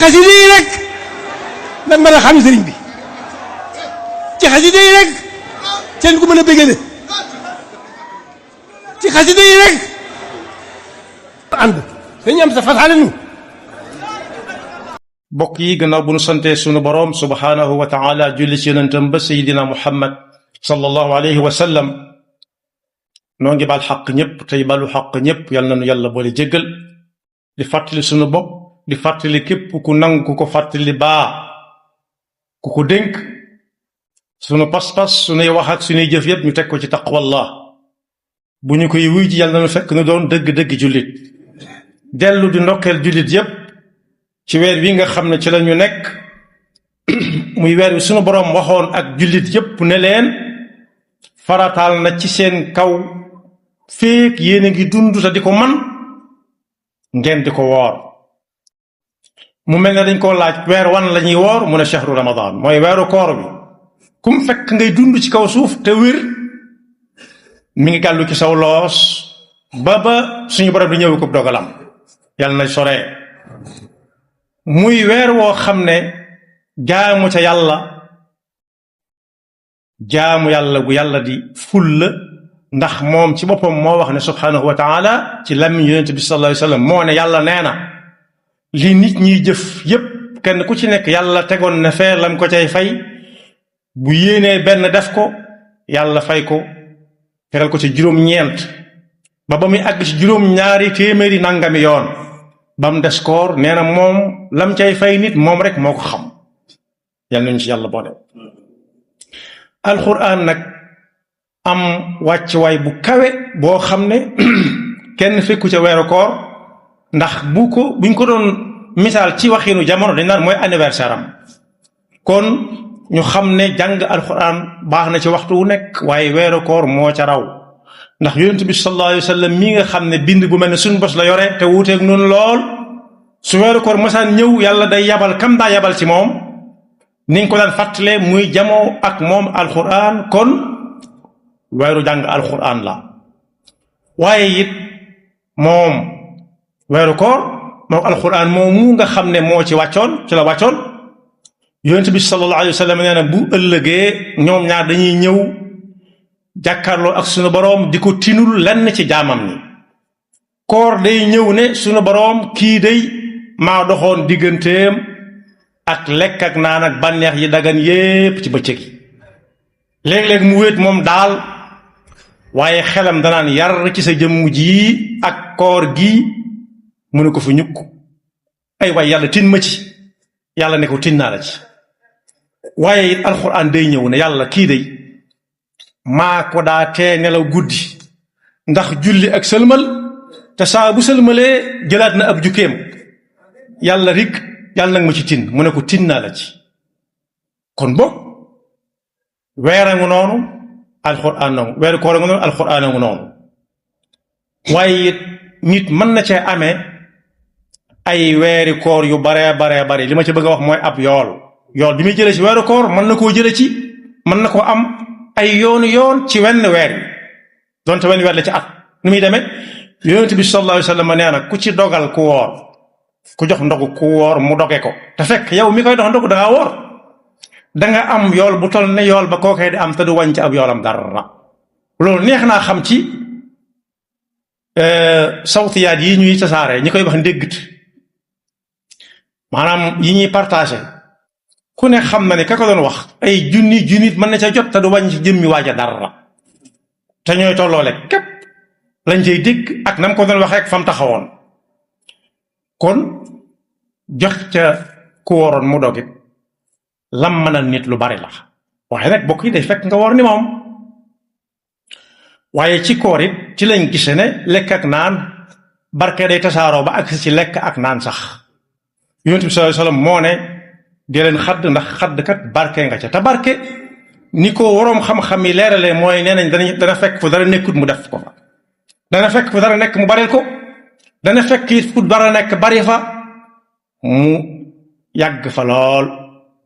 xasida yi rek lan mën a xam sëriñ bi ci xasida yi rek seen ku mën a bëggale ci xasida yi rek ànd dañu am sa fasaale nu bokk yi gannaaw bu nu sante sunu boroom subhaanahu wa taala julli ci yonentam ba sayidina muhammad sallallahu alayhi wa sallam noo ngi baal xaq ñëpp tey balu xaq ñëpp yal na nu yàlla boole jéggal di fàttali sunu bopp di fàttali képp ku nangu ku ko fàttali baa ku ko dénk sunu pas-pas sunuy wax ak sunuy jëf yëpp ñu teg ko ci taqwallah bu ñu koy wuy ji yàlla na nu fekk nu doon dëgg-dëgg jullit dellu di ndokkeel jullit yëpp ci weer wi nga xam ne ci lañu nekk muy weer wi sunu boroom waxoon ak jullit yëpp ne leen farataal na ci seen kaw féeg yéen a ngi dund te di ko man ngeen di ko woor mu mel ne dañ koo laaj weer wan la ñuy woor mu ne shahru ramadan mooy weeru koor bi kum fekk ngay dund ci kaw suuf te wér mi ngi gàllu ci saw loos ba suñu borom di ñëw ko dogalam yàlla na soree muy weer woo xam ne jaamu ca jaamu yàlla gu yàlla di ful la ndax moom ci boppam moo wax ne subhanahu wa taala ci làmmiñ yonent bi sallallahu alayhi wa sallam moo ne yàlla nee na li nit ñiy jëf yépp kenn ku ci nekk yàlla tegoon na fee lam ko cay fay bu yéenee benn def ko yàlla fay ko tegal ko ci juróom-ñeent ba muy àgg ci juróom-ñaari téeméeri nangami yoon ba mu des koor nee na moom lam cay fay nit moom rek moo ko xam yal nañu ci yàlla boole. alxuraan nag am wàccuwaay bu kawe boo xam ne kenn fekku ca weeru koor ndax buñ ko doon misaal ci waxinu jamono dañ naan mooy anniversaire am kon ñu xam ne jàng alxuraan baax na ci waxtu wu nekk waaye weeru koor moo ca raw ndax yonent bi sallallahu alayhi wa sallam mi nga xam ne bind bu mel ne suñu bos la yore te wuuteeg noonu lool su weeru koor masaan ñëw yàlla day yabal kam daa yabal ci moom ni nga ko daan fàttalee muy jamoo ak moom alxuraan kon weeru jàng alxuraan la waaye it moom weeru koor moom alxuraan moomu nga xam ne moo ci la wàccoon yonent bi sallallahu alayhi wa sallam nee na bu ëllëgee ñoom ñaar dañuy ñëw jàkkaarloo ak sunu boroom di ko tinul lenn ci jaamam ni koor day ñëw ne sunu boroom kii day maa doxoon digganteem ak lekk ak naan ak bànneex yi dagan yépp ci bëccëg yi léeg-léeg mu wéet moom daal waaye xelam danaan yar ci sa jëmm ji ak koor gi mu ne ko fi ñukk ay waay yàlla tin ma ci yàlla ne ko tin naa la ci waaye it alxuraan day ñëw ne yàlla kii day maa ko daa tee nelaw guddi ndax julli ak sëlmal te saa bu sëlmalee jëlaat na ab jukkeem yàlla rik yàlla nag ma ci tin mu ne ko tin naa la ci kon boog weera ngu noonu alxuraan nangu weeru koor ngu noonu alxuraan ngu noonu waaye it nit mën na cee amee ay weeri koor yu bare li ma ci bëgg a wax mooy ab yool bi muy jëlee ci weeru koor mën na koo jële ci mën na koo am ay yoon ci wenn weer wi donte wenn weer la ci at ni muy demee yonent bi sallallahu alayhi wa sallam nee na ku ci dogal ku woor ku jox ndogu ku woor mu doge ko te fekk yow mi koy dox ndogu da ngaa woor da nga am yool bu toll ne yool ba kookee di am te du wàññi ci ab yoolam dara loolu neex naa xam ci sawtiyaat yi ñuy tasaare ñi koy wax ndéggit maanaam yi ñuy partagé ku ne xam na ne ka ko doon wax ay junni mën na ca jot te du wàññi ci jëmmi waaja dara te ñooy tolloole képp lañ cay dégg ak nam ko doon waxee ak fam taxawoon kon jox ca ku woroon mu dogit lam mën a nit lu bari la waaye nag bokk yi day fekk nga woor ni moom waaye ci koor it ci lañ gise ne lekk ak naan barke day tasaaroo ba agsi ci lekk ak naan sax yonent bi sallallahu alayhi wasallam moo ne di leen xadd ndax xadd kat barke nga ca te barke ni ko waroom xam-xam yi leerale mooy nee nañ dana fekk fu dara nekkut mu def ko fa dana fekk fu dara nekk mu baril ko dana fekk it fu dara nekk bari fa mu yàgg fa lool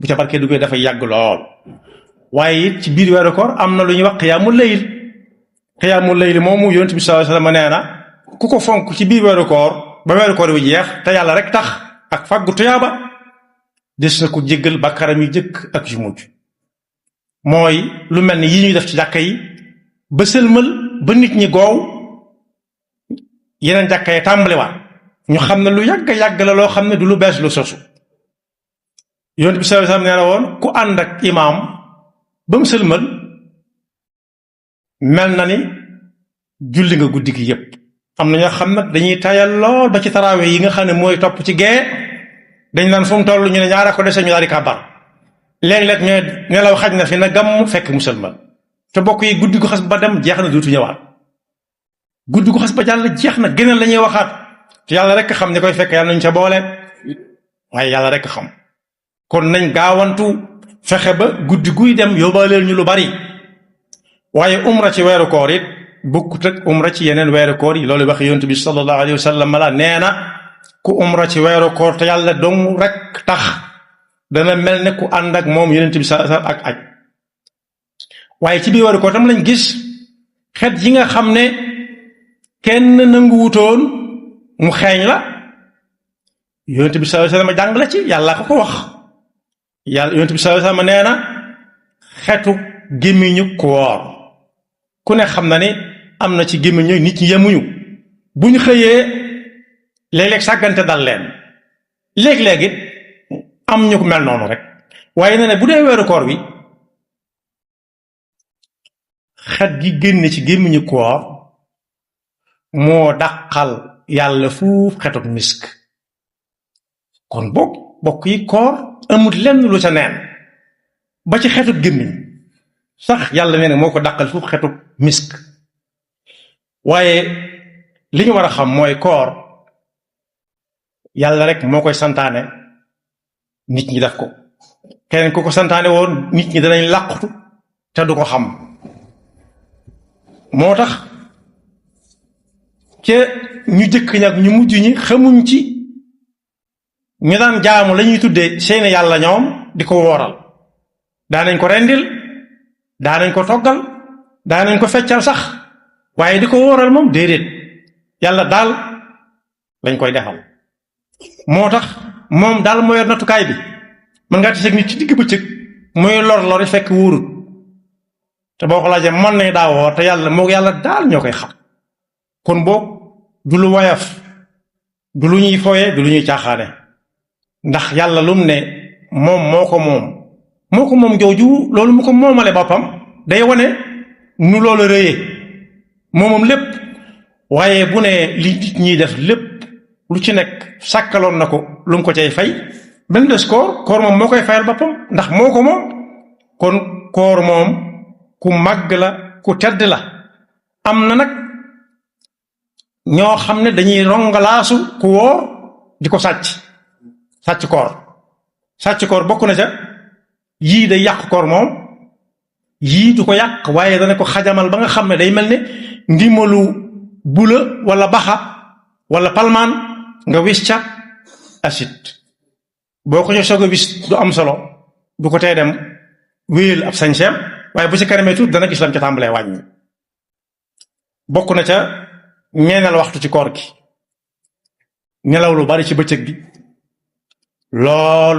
bu ca barke duggee dafay yàgg lool waaye it ci biir weeru koor am na lu ñuy wax xiyaamul layl moomu yonent bi sallallahu alayhi wasallam nee na ku ko fonk ci biir weeru koor ba weeru koor wi jeex te yàlla rek tax ak fàggu tuyaaba des na ko jéggal bàkkaaram yu jëkk ak yu mujj mooy lu mel ni yi ñuy def ci jàkka yi ba sëlmal ba nit ñi goow yeneen jàkka yi tàmbaliwaat ñu xam ne lu yàgg la loo xam ne du lu bees lu sosu yonent bi sallallahu alayhi wasallam nee na woon ku ànd ak imaam ba mu sëlmal mel na ni julli nga guddi gi yépp am na ñoo xam nag dañuy tayal lool ba ci taraawe yi nga xam ne mooy topp ci gee dañ naan fu mu toll ñu ne ñaara ko dese ñu daal di kàbbar léeg-léeg ñooy nelaw xaj na fi na gàmm fekk mu sëlmal te bokk yi guddi gu xas ba dem jeex na dootu ñëwaat guddi gu xas ba jàll jeex na geneen la ñuy waxaat te yàlla rek xam ne koy fekk yàlla nañu ca boole waaye yàlla rek xam kon nañ gaawantu fexe ba guddi guy dem yóbbaaleel ñu lu bari waaye umra ci weeru koor it bokkut ak umra ci yeneen weeru koor yi loolu wax yonent bi sallallahu alayhi wa sallam la nee na ku umra ci weeru koor te yàlla dong rek tax dana mel ne ku ànd ak moom yonent bi sallallahu alayhi wa sallam ak aj waaye ci biir weeru koor tam lañ gis xeet yi nga xam ne kenn nanguwutoon mu xeeñ la yonent bi sallallahu alayhi wa sallam jàng la ci yàlla ko wax yàlla yonent bi sallallahu alayhi wa sallam nee na xetu gémmiñu ku woor ku ne xam na ni am na ci gémmiñu nit ñi yemuñu bu ñu xëyee léeg-léeg sàggante dal leen léeg-léeg it am ñu ko mel noonu rek waaye nee na bu dee weeru koor bi xet gi génne ci gémmiñu koor moo dàqal yàlla fuuf xetuk misk kon bokk yi koor amul lenn lu ca neen ba ci xetuk gémmiñ sax yàlla nee na moo ko dàqal fuuf xetuk misk waaye li ñu war a xam mooy koor yàlla rek moo koy santaane nit ñi def ko keneen ku ko santaane woon nit ñi danañ làqutu te du ko xam moo tax ca ñu jëkk ñak ñu mujj ñi xamuñ ci ñu daan jaamu lañuy tuddee seeni yàlla ñoom di ko wooral daanañ ko rendil daanañ ko toggal daanañ ko feccal sax waaye di ko wooral moom déedéet yàlla daal lañ koy defal moo tax moom daal moo yor nattukaay bi mën ngaa tiseeg nit ci digg bëccëg muy lor fekk wóorut te boo ko laajee mën nañ daa woor te yàlla moo yàlla daal ñoo koy xam kon boog du lu woyof du lu ñuy fooye du lu ñuy caaxaane ndax yàlla lum ne moom moo ko moom jooju loolu mu ko moomale boppam day wane nu loolu rëyee moomam lépp waaye bu ne li nit ñiy def lépp lu ci nekk sàkkaloon na ko lu mu ko cay fay benn des koor moom moo koy fayal boppam ndax moo ko moom kon koor moom ku màgg la ku tedd la am na nag ñoo xam ne dañuy rongalaasu ku wóor di ko sàcc koor bokk na ca yii day yàq koor moom yii du ko yàq waaye dana ko xajamal ba nga xam ne day mel ne ndimalu bula wala baxa wala palmaan nga wis ca acide boo ko ñu soog a wis du am solo du ko tee dem wéyal ab sañseem waaye bu ci kanamee tuut dana gis lam ca tàmbalee wàññi bokk na ca ñeenal waxtu ci koor gi nelaw lu bari ci bëccëg bi lool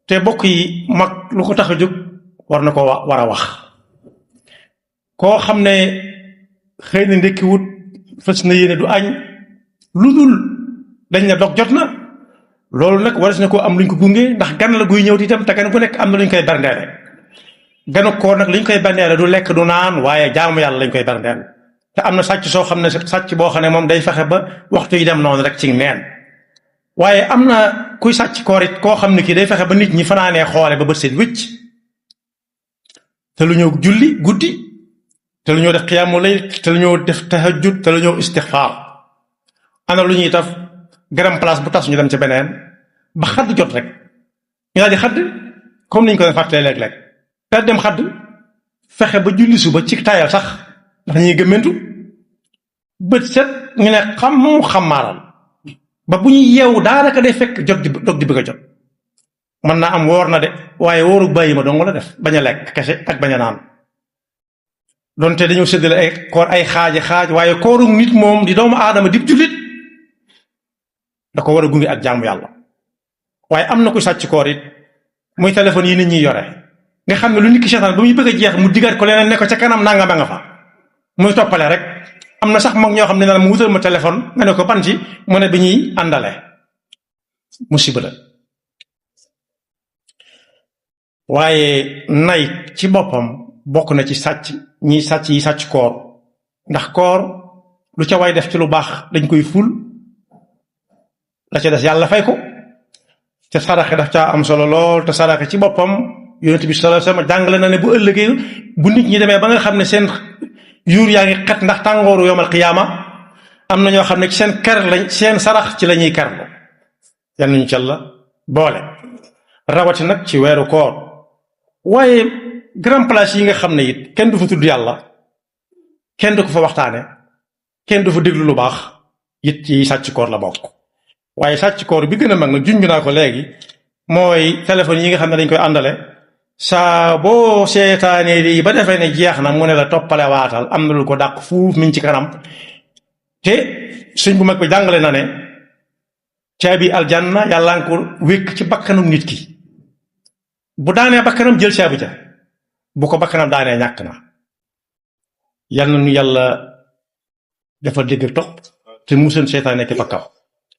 te bokk yi mag lu ko tax a jóg war na ko war a wax koo xam ne xëy na ndekki wut fës na yéene du añ lu dul dañ ne dog jot na loolu nag waras na koo am luñ ko gunge ndax gan la guy ñëw itam te gan ku nekk am na luñ koy berndeele ganu koor nag liñ koy berndeele du lekk du naan waaye jaamu yàlla lañ koy berndeele te am na sàcc soo xam ne sàcc boo xam ne moom day fexe ba waxtu yi dem noonu rek ci neen waaye am na kuy sàcc koor it koo xam ne kii day fexe ba nit ñi fanaanee xoole ba bët seen wicc te lu ñëw julli guddi te lu ñëw def xiyaamu layl te lu ñëw def tahajjud te lu ñëw istixfaar ana lu ñuy taf garam place bu tas ñu dem ca beneen ba xadd jot rek ñu daal di xadd comme niñ ko doon fàttalee léeg-léeg daal dem xadd fexe ba julli suba ci tayal sax ndax ñuy gëmmentu bët set ñu ne xamaaral ba bu ñuy yeewu daanaka day fekk dog di bëgg a jot mën naa am woor na de waaye wóoru bàyyi ma dong la def bañ a lekk kese ak bañ a naan donte dañoo séddale ay koor ay xaaj waaye kooru nit moom di doomu aadama di jullit da ko war a gunge ak jaamu yàlla waaye am na ku sàcc koor it muy téléphone yi nit ñi yore nga xam ne lu nit ki seetaan ba muy bëgg a jeex mu digaat ko leneen ne ko ca kanam nanga ba nga fa muy toppale rek. am na sax mag ñoo xam ne naan mu wutal ma téléphone nga ne ko ban ci mu ne bi ñuy àndale musiba la. waaye nay ci boppam bokk na ci sàcc ñiy sàcc yi sàcc koor ndax koor lu ca way def ci lu baax dañ koy ful la ca des yàlla fay ko te saraxe daf caa am solo lool te saraxe ci boppam yonent bi sallallahu alayhi wasallam jàngale na ne bu ëllëgee bu nit ñi demee ba nga xam ne seen yuur yaa ngi xet ndax tàngooru yowmal qiyaama am na ñoo xam ne ci seen ker lañ seen sarax ci la ñuy kerlu yal nañu ca la boole rawati nag ci weeru koor. waaye grand place yi nga xam ne it kenn du fa tudd yàlla kenn du ko fa waxtaane kenn du fa déglu lu baax it ci sàcc koor la bokk. waaye sàcc koor bi gën a mag nag junj naa ko léegi mooy téléphone yi nga xam ne dañ koy àndale saa boo seetaanee lii ba defee ne jeex na mu ne la toppale waatal am na lu ko dàq fuuf miñ ci kanam te suñ bu mag bi jàngale na ne caabi aljanna yàlla nga ko wékk ci bakkanum nit ki bu daanee bakkanam jël caabi ja bu ko bakkanam daanee ñàkk na. yal na nu yàlla dafa dégg topp te musal seytaane ki bakkam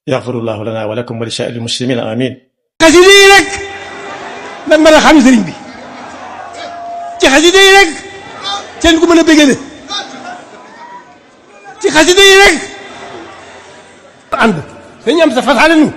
yaxfirullahu lana wa lakum wa li saa'iril muslimina amin. xasida yi rek lan mën a xam sëriñ bi ci xasida yi rek seen ku mën a bégale ci xasida yi rek ànd dañu am sa fasaale nu